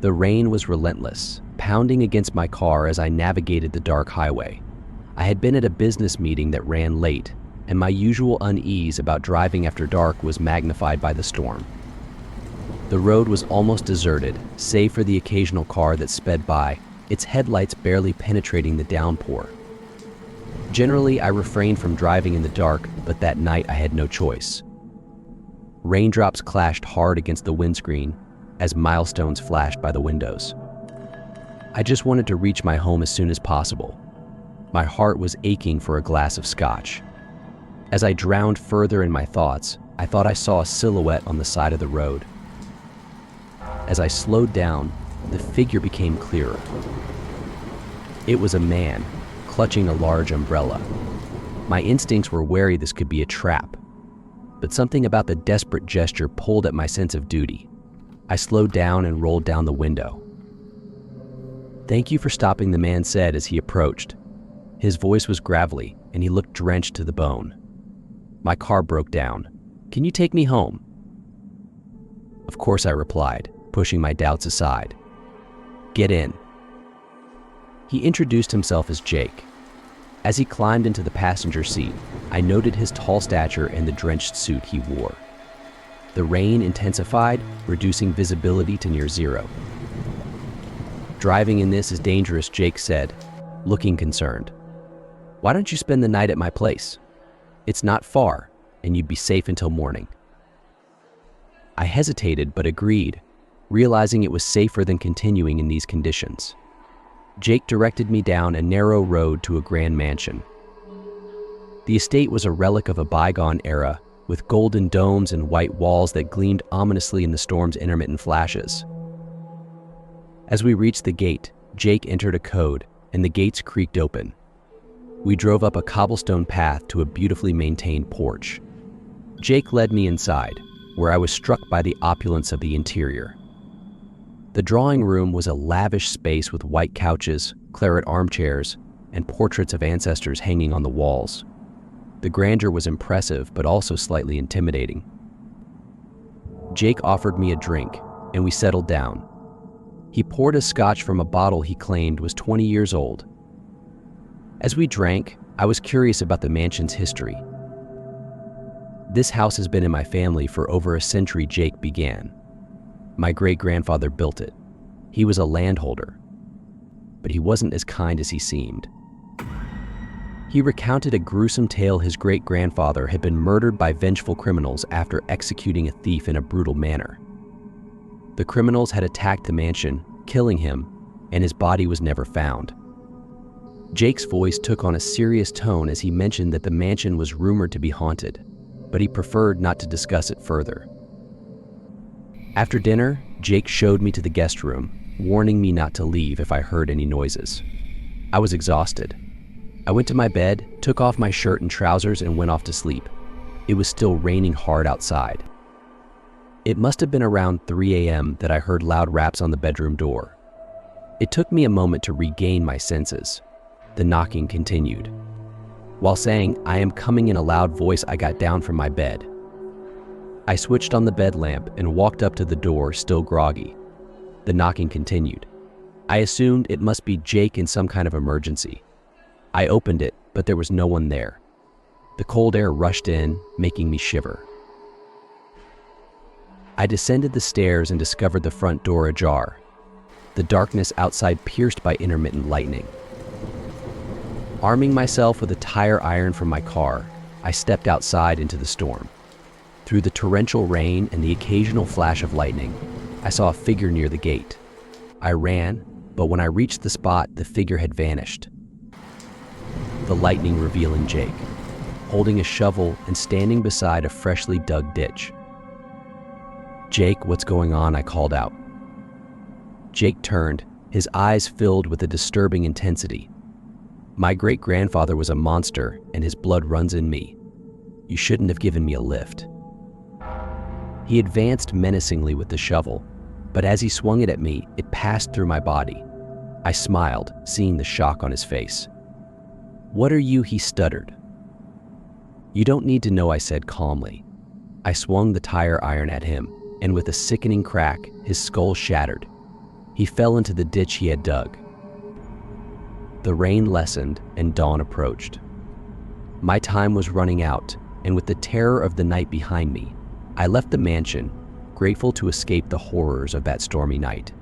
The rain was relentless, pounding against my car as I navigated the dark highway. I had been at a business meeting that ran late, and my usual unease about driving after dark was magnified by the storm. The road was almost deserted, save for the occasional car that sped by, its headlights barely penetrating the downpour. Generally, I refrained from driving in the dark, but that night I had no choice. Raindrops clashed hard against the windscreen as milestones flashed by the windows. I just wanted to reach my home as soon as possible. My heart was aching for a glass of scotch. As I drowned further in my thoughts, I thought I saw a silhouette on the side of the road. As I slowed down, the figure became clearer. It was a man, clutching a large umbrella. My instincts were wary this could be a trap, but something about the desperate gesture pulled at my sense of duty. I slowed down and rolled down the window. "Thank you for stopping," the man said as he approached. His voice was gravelly, and he looked drenched to the bone. My car broke down. "Can you take me home?" Of course, I replied, pushing my doubts aside. "Get in." He introduced himself as Jake. As he climbed into the passenger seat, I noted his tall stature and the drenched suit he wore. The rain intensified, reducing visibility to near zero. "Driving in this is dangerous," Jake said, looking concerned. "Why don't you spend the night at my place? It's not far, and you'd be safe until morning." I hesitated but agreed, realizing it was safer than continuing in these conditions. Jake directed me down a narrow road to a grand mansion. The estate was a relic of a bygone era, with golden domes and white walls that gleamed ominously in the storm's intermittent flashes. As we reached the gate, Jake entered a code, and the gates creaked open. We drove up a cobblestone path to a beautifully maintained porch. Jake led me inside, where I was struck by the opulence of the interior. The drawing room was a lavish space with white couches, claret armchairs, and portraits of ancestors hanging on the walls. The grandeur was impressive, but also slightly intimidating. Jake offered me a drink, and we settled down. He poured a scotch from a bottle he claimed was 20 years old. As we drank, I was curious about the mansion's history. "This house has been in my family for over a century," Jake began. "My great-grandfather built it. He was a landholder, but he wasn't as kind as he seemed." He recounted a gruesome tale his great-grandfather had been murdered by vengeful criminals after executing a thief in a brutal manner. The criminals had attacked the mansion, killing him, and his body was never found. Jake's voice took on a serious tone as he mentioned that the mansion was rumored to be haunted, but he preferred not to discuss it further. After dinner, Jake showed me to the guest room, warning me not to leave if I heard any noises. I was exhausted. I went to my bed, took off my shirt and trousers, and went off to sleep. It was still raining hard outside. It must have been around 3 a.m. that I heard loud raps on the bedroom door. It took me a moment to regain my senses. The knocking continued. While saying, "I am coming," in a loud voice, I got down from my bed. I switched on the bed lamp and walked up to the door, still groggy. The knocking continued. I assumed it must be Jake in some kind of emergency. I opened it, but there was no one there. The cold air rushed in, making me shiver. I descended the stairs and discovered the front door ajar, the darkness outside pierced by intermittent lightning. Arming myself with a tire iron from my car, I stepped outside into the storm. Through the torrential rain and the occasional flash of lightning, I saw a figure near the gate. I ran, but when I reached the spot, the figure had vanished. The lightning revealing Jake, holding a shovel and standing beside a freshly dug ditch. "Jake, what's going on?" I called out. Jake turned, his eyes filled with a disturbing intensity. "My great-grandfather was a monster, and his blood runs in me. You shouldn't have given me a lift." He advanced menacingly with the shovel, but as he swung it at me, it passed through my body. I smiled, seeing the shock on his face. "What are you?" he stuttered. "You don't need to know," I said calmly. I swung the tire iron at him, and with a sickening crack, his skull shattered. He fell into the ditch he had dug. The rain lessened and dawn approached. My time was running out, and with the terror of the night behind me, I left the mansion, grateful to escape the horrors of that stormy night.